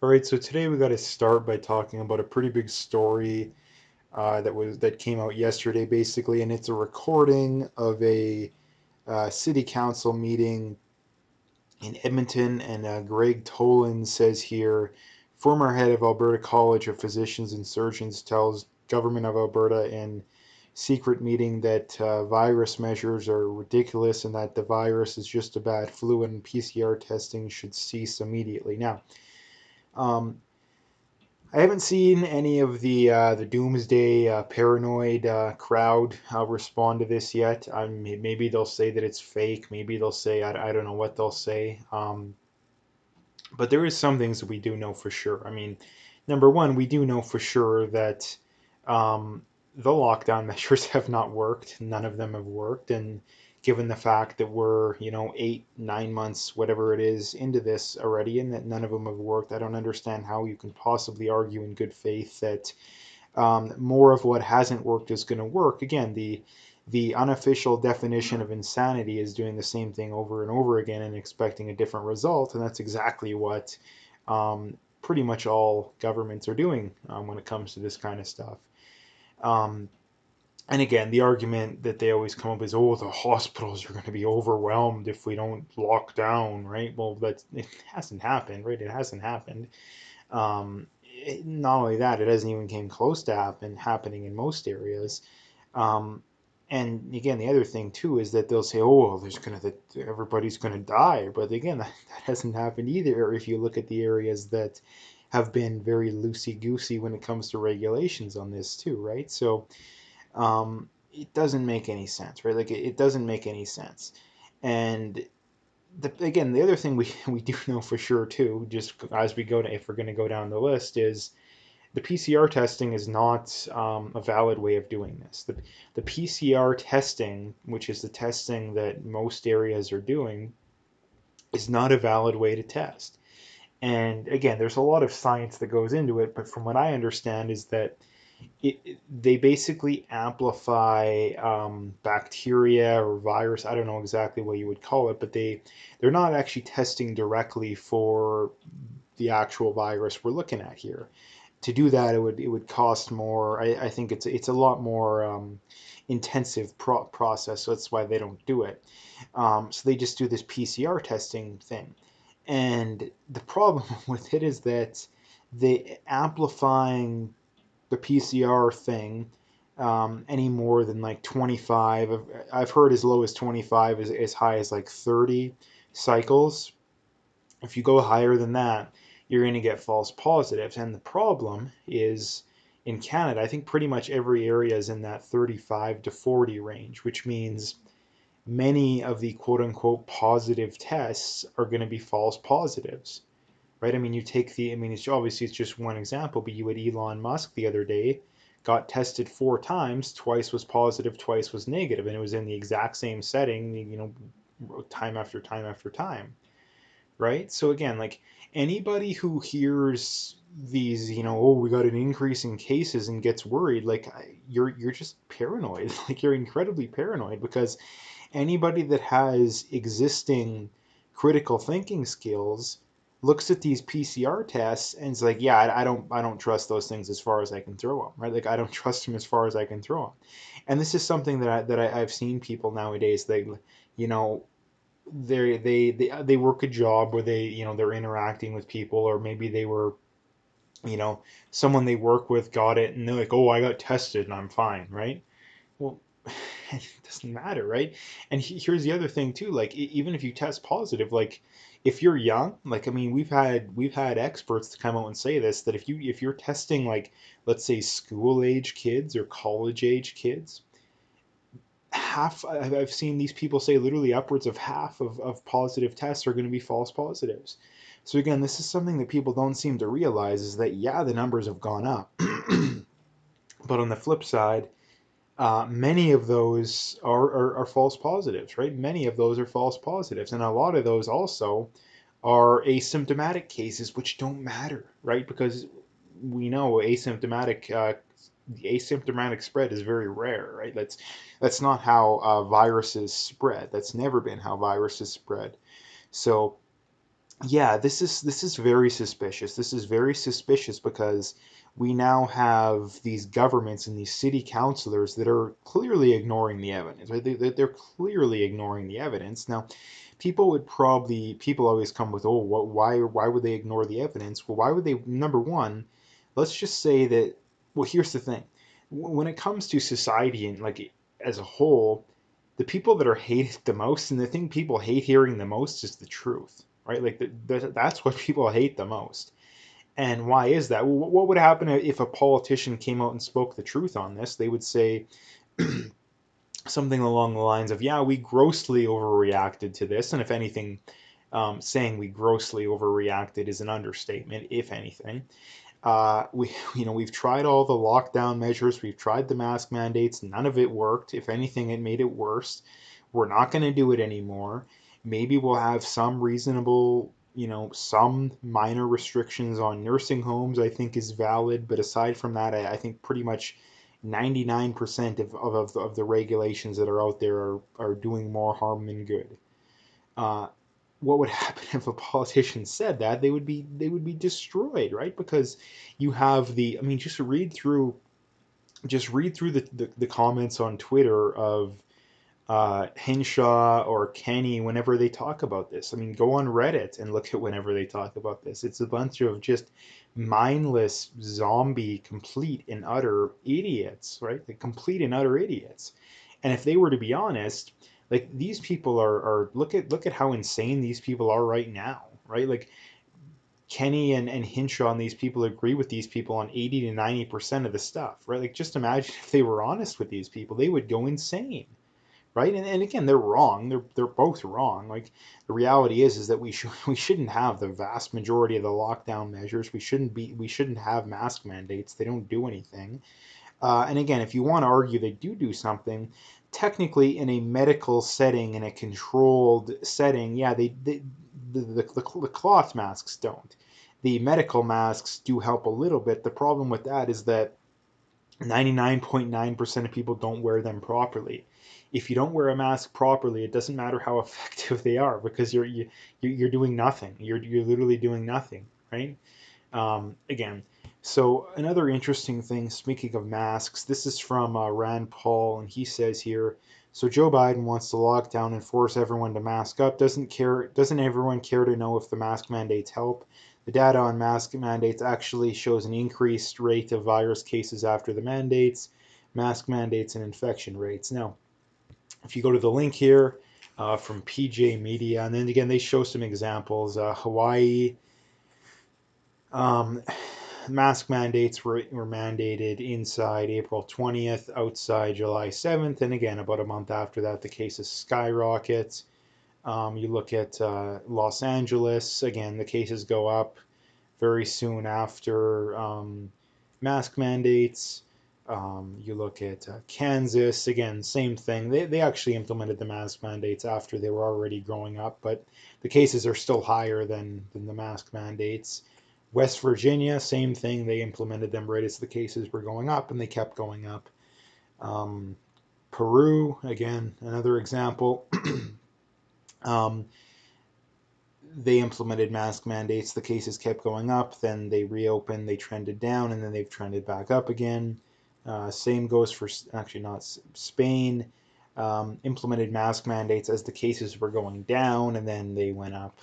All right, so today we got to start by talking about a pretty big story that came out yesterday, basically, and it's a recording of a city council meeting in Edmonton. And Greg Tolan says here, former head of Alberta College of Physicians and Surgeons tells government of Alberta in secret meeting that virus measures are ridiculous and that the virus is just a bad flu and PCR testing should cease immediately. Now. Um, I haven't seen any of the doomsday paranoid crowd respond to this yet. Maybe they'll say that it's fake. Maybe they'll say I don't know what they'll say. But there is some things that we do know for sure. I mean, number one, we do know for sure that the lockdown measures have not worked. None of them have worked, and given the fact that we're 8, 9 months, whatever it is, into this already, and that none of them have worked, I don't understand how you can possibly argue in good faith that more of what hasn't worked is going to work. Again, the unofficial definition of insanity is doing the same thing over and over again and expecting a different result, and that's exactly what pretty much all governments are doing when it comes to this kind of stuff. Um, and again, the argument that they always come up is, oh, the hospitals are going to be overwhelmed if we don't lock down, right? Well, it hasn't happened, right? It hasn't happened. Not only that, it hasn't even came close to happening in most areas. Um, and again, the other thing too is that they'll say, "Oh, everybody's gonna die," but again, that hasn't happened either. If you look at the areas that have been very loosey goosey when it comes to regulations on this too, right? So it doesn't make any sense, right? Like it doesn't make any sense. And again, the other thing we do know for sure too, just as we go to if we're going to go down the list, is the PCR testing is not a valid way of doing this. The PCR testing, which is the testing that most areas are doing, is not a valid way to test. And again, there's a lot of science that goes into it, but from what I understand is that they basically amplify bacteria or virus. I don't know exactly what you would call it, but they're not actually testing directly for the actual virus we're looking at here. To do that, it would cost more. I think it's a lot more intensive process, so that's why they don't do it. So they just do this PCR testing thing, and the problem with it is that the amplifying the PCR thing any more than like 25. I've heard as low as 25, as high as like 30 cycles. If you go higher than that, you're going to get false positives. And the problem is in Canada, I think pretty much every area is in that 35 to 40 range, which means many of the quote unquote positive tests are going to be false positives, right? I mean, I mean, it's just one example, but you had Elon Musk the other day got tested 4 times, twice was positive, twice was negative, and it was in the exact same setting, time after time after time, right? So again, like anybody who hears these, oh, we got an increase in cases and gets worried, like you're just paranoid, like you're incredibly paranoid because anybody that has existing critical thinking skills looks at these PCR tests and is like, yeah, I don't trust those things as far as I can throw them, right? Like I don't trust them as far as I can throw them. And this is something I've seen people nowadays. You know, they work a job where they're interacting with people, or maybe they were, you know, someone they work with got it, and they're like, oh, I got tested and I'm fine, right? Well, it doesn't matter, right? And here's the other thing too. Like even if you test positive, like if you're young, like I mean, we've had experts to come out and say this that if you're testing like let's say school age kids or college age kids, half I've seen these people say literally upwards of half of positive tests are going to be false positives. So again, this is something that people don't seem to realize is that yeah, the numbers have gone up, but on the flip side, many of those are false positives, right? Many of those are false positives, and a lot of those also are asymptomatic cases, which don't matter, right? Because we know the asymptomatic spread is very rare, right? That's not how viruses spread. That's never been how viruses spread. So Yeah, this is very suspicious. This is very suspicious because we now have these governments and these city councilors that are clearly ignoring the evidence, right? They're clearly ignoring the evidence. Now, people always come with, oh, why would they ignore the evidence? Well, why would they, number one, let's just say that, well, here's the thing. When it comes to society and like as a whole, the people that are hated the most and the thing people hate hearing the most is the truth, right? Like that's what people hate the most. And why is that? Well, what would happen if a politician came out and spoke the truth on this? They would say something along the lines of, yeah, we grossly overreacted to this. And if anything, saying we grossly overreacted is an understatement, if anything. We've tried all the lockdown measures, we've tried the mask mandates, none of it worked. If anything, it made it worse. We're not going to do it anymore. Maybe we'll have some reasonable, some minor restrictions on nursing homes, I think is valid. But aside from that, I think pretty much 99% of the regulations that are out there are doing more harm than good. Uh, what would happen if a politician said that? They would be destroyed, right? Because you have I mean, just read through the comments on Twitter of Henshaw or Kenny whenever they talk about this. I mean, go on Reddit and look at whenever they talk about this. It's a bunch of just mindless zombie complete and utter idiots, right? The complete and utter idiots. And if they were to be honest, like these people are look at how insane these people are right now, right? Like Kenny and Hinshaw and these people agree with these people on 80 to 90% of the stuff, right? Like just imagine if they were honest with these people, they would go insane, right? And again, they're wrong. They're both wrong. Like the reality is that we shouldn't have the vast majority of the lockdown measures. We shouldn't have mask mandates. They don't do anything. And again, if you want to argue they do something, technically in a medical setting, in a controlled setting, yeah, the cloth masks don't. The medical masks do help a little bit. The problem with that is that 99.9% of people don't wear them properly. If you don't wear a mask properly, it doesn't matter how effective they are because you're doing nothing. You're literally doing nothing, right? Again, so another interesting thing, speaking of masks, this is from Rand Paul, and he says here, so Joe Biden wants to lock down and force everyone to mask up. Doesn't everyone care to know if the mask mandates help? The data on mask mandates actually shows an increased rate of virus cases after the mandates, mask mandates, and infection rates. Now, if you go to the link here from PJ Media, and then again, they show some examples. Hawaii, um, mask mandates were mandated inside April 20th, outside July 7th, and again, about a month after that, the cases skyrocket. You look at Los Angeles, again, the cases go up very soon after mask mandates. You look at Kansas, again, same thing. They actually implemented the mask mandates after they were already going up, but the cases are still higher than the mask mandates. West Virginia, same thing. They implemented them right as the cases were going up, and they kept going up. Um, Peru, again, another example. um, they implemented mask mandates. The cases kept going up. Then they reopened. They trended down, and then they've trended back up again. Same goes for actually not Spain. Implemented mask mandates as the cases were going down, and then they went up,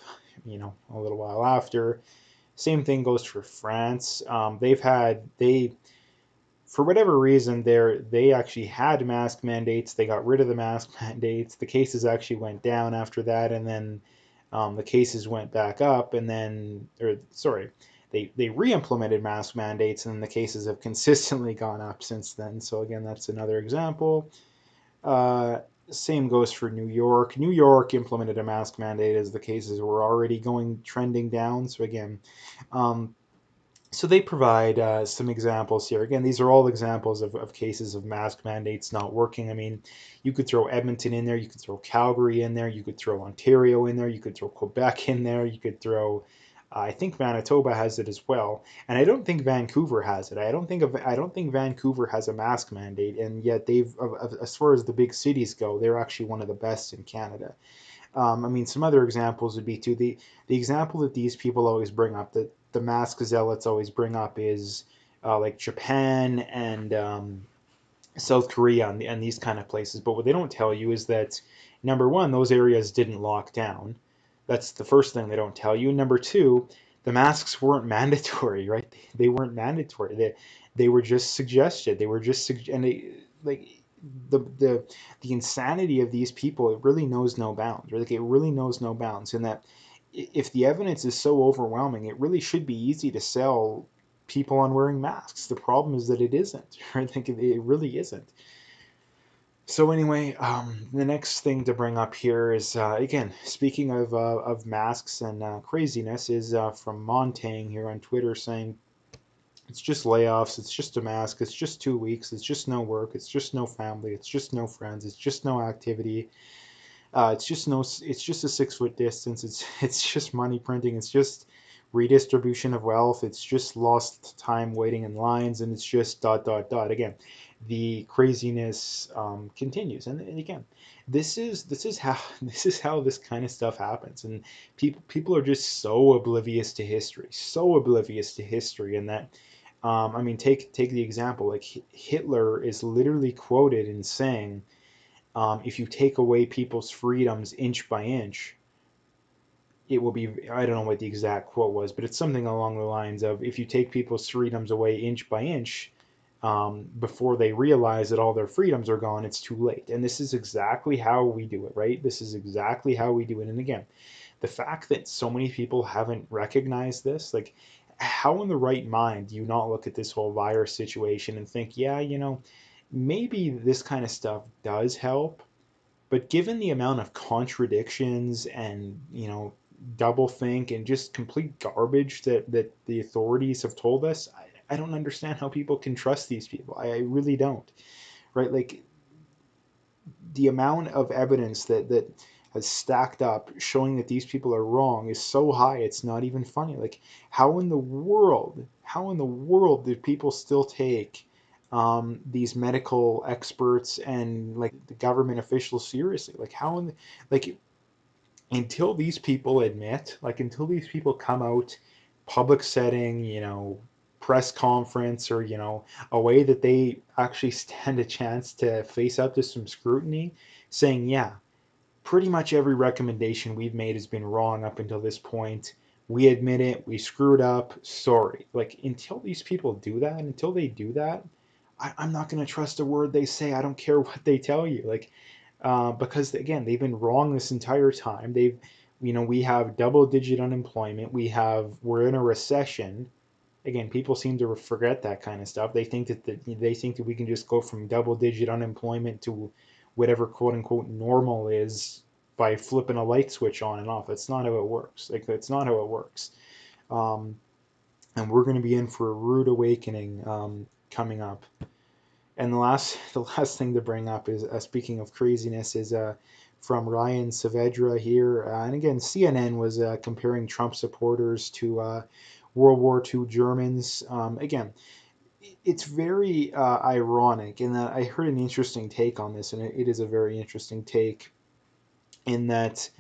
a little while after. Same thing goes for France. They for whatever reason they actually had mask mandates. They got rid of the mask mandates. The cases actually went down after that, and then the cases went back up, and then or sorry, they re-implemented mask mandates, and the cases have consistently gone up since then. So again, that's another example. Uh, Same goes for New York. New York implemented a mask mandate as the cases were already going trending down. So again, um, so they provide some examples here. Again, these are all examples of cases of mask mandates not working. I mean, you could throw Edmonton in there, you could throw Calgary in there, you could throw Ontario in there, you could throw Quebec in there, you could throw. I think Manitoba has it as well, and I don't think Vancouver has it. I don't think Vancouver has a mask mandate, and yet as far as the big cities go, they're actually one of the best in Canada. I mean, some other examples would be too the example that these people always bring up, that the mask zealots always bring up, is like Japan and South Korea and these kind of places. But what they don't tell you is that, number one, those areas didn't lock down. That's the first thing they don't tell you. Number two, the masks weren't mandatory, right? They weren't mandatory. They were just suggested. They were just and they like the insanity of these people. It really knows no bounds. Right? Like it really knows no bounds. And that if the evidence is so overwhelming, it really should be easy to sell people on wearing masks. The problem is that it isn't. I think it really isn't. So anyway, the next thing to bring up here is again, speaking of masks and craziness, is from Montang here on Twitter saying it's just layoffs, it's just a mask, it's just 2 weeks, it's just no work, it's just no family, it's just no friends, it's just no activity, it's just a 6 foot distance, it's just money printing, it's just redistribution of wealth, it's just lost time waiting in lines, and it's just dot dot dot. Again, the craziness continues, and again, this is how this is how this kind of stuff happens, and people are just so oblivious to history, so oblivious to history, and that I mean, take the example, like Hitler is literally quoted in saying, if you take away people's freedoms inch by inch, it will be, I don't know what the exact quote was, but it's something along the lines of, if you take people's freedoms away inch by inch, before they realize that all their freedoms are gone, it's too late. And this is exactly how we do it, right? This is exactly how we do it. And again, the fact that so many people haven't recognized this, like, how in the right mind do you not look at this whole virus situation and think, yeah, maybe this kind of stuff does help, but given the amount of contradictions and, doublethink and just complete garbage that the authorities have told us, I don't understand how people can trust these people. I really don't. Right? Like the amount of evidence that has stacked up showing that these people are wrong is so high it's not even funny. Like how in the world did people still take these medical experts and like the government officials seriously? Like how in the, like until these people admit, like until these people come out, public setting, press conference, or a way that they actually stand a chance to face up to some scrutiny, saying, yeah, pretty much every recommendation we've made has been wrong up until this point. We admit it, we screwed up, sorry. Like until these people do that, until they do that, I'm not going to trust a word they say. I don't care what they tell you. Like because again, they've been wrong this entire time. We have double digit unemployment. We're in a recession. Again, people seem to forget that kind of stuff. They think that we can just go from double digit unemployment to whatever quote unquote normal is by flipping a light switch on and off. That's not how it works. Like that's not how it works. Um, and we're going to be in for a rude awakening coming up. And the last thing to bring up is, speaking of craziness, is from Ryan Saavedra here. And again, CNN was comparing Trump supporters to World War II Germans. Again, it's very ironic in that I heard an interesting take on this, and it is a very interesting take, in that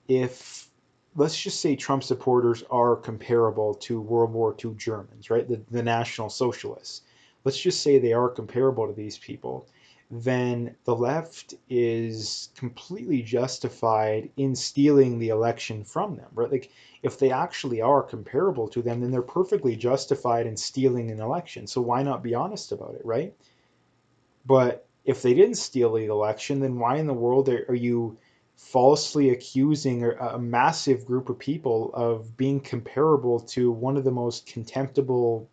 if, let's just say, Trump supporters are comparable to World War II Germans, right? The National Socialists. Let's just say they are comparable to these people. Then the left is completely justified in stealing the election from them, right? Like, if they actually are comparable to them, then they're perfectly justified in stealing an election. So why not be honest about it, right? But if they didn't steal the election, then why in the world are you falsely accusing a massive group of people of being comparable to one of the most contemptible,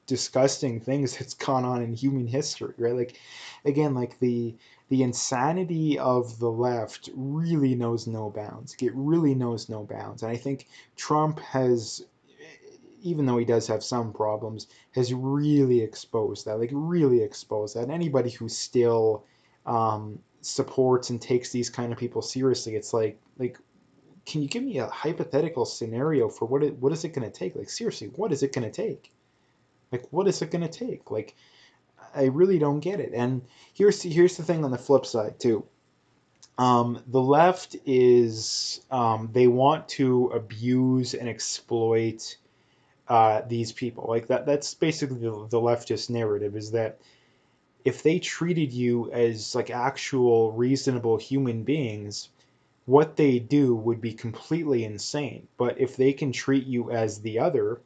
disgusting things that's gone on in human history, right? Like, again, like the insanity of the left really knows no bounds. It really knows no bounds, and I think Trump has, even though he does have some problems, has really exposed that, like really exposed that. And anybody who still supports and takes these kind of people seriously, it's like, can you give me a hypothetical scenario for what is it going to take? Like seriously, what is it going to take? Like what is it going to take? Like I really don't get it. And here's the thing on the flip side too. The left is they want to abuse and exploit these people. Like that's basically the leftist narrative, is that if they treated you as like actual reasonable human beings, what they do would be completely insane. But if they can treat you as the other,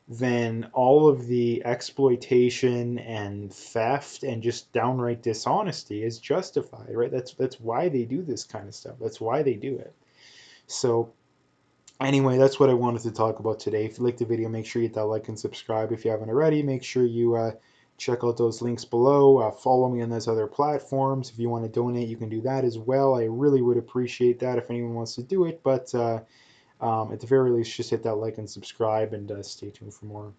then all of the exploitation and theft and just downright dishonesty is justified, right? That's why they do this kind of stuff. That's why they do it. So anyway, that's what I wanted to talk about today. If you liked the video, make sure you hit that like and subscribe. If you haven't already, make sure you check out those links below. Follow me on those other platforms. If you want to donate, you can do that as well. I really would appreciate that if anyone wants to do it. But at the very least, just hit that like and subscribe, and stay tuned for more.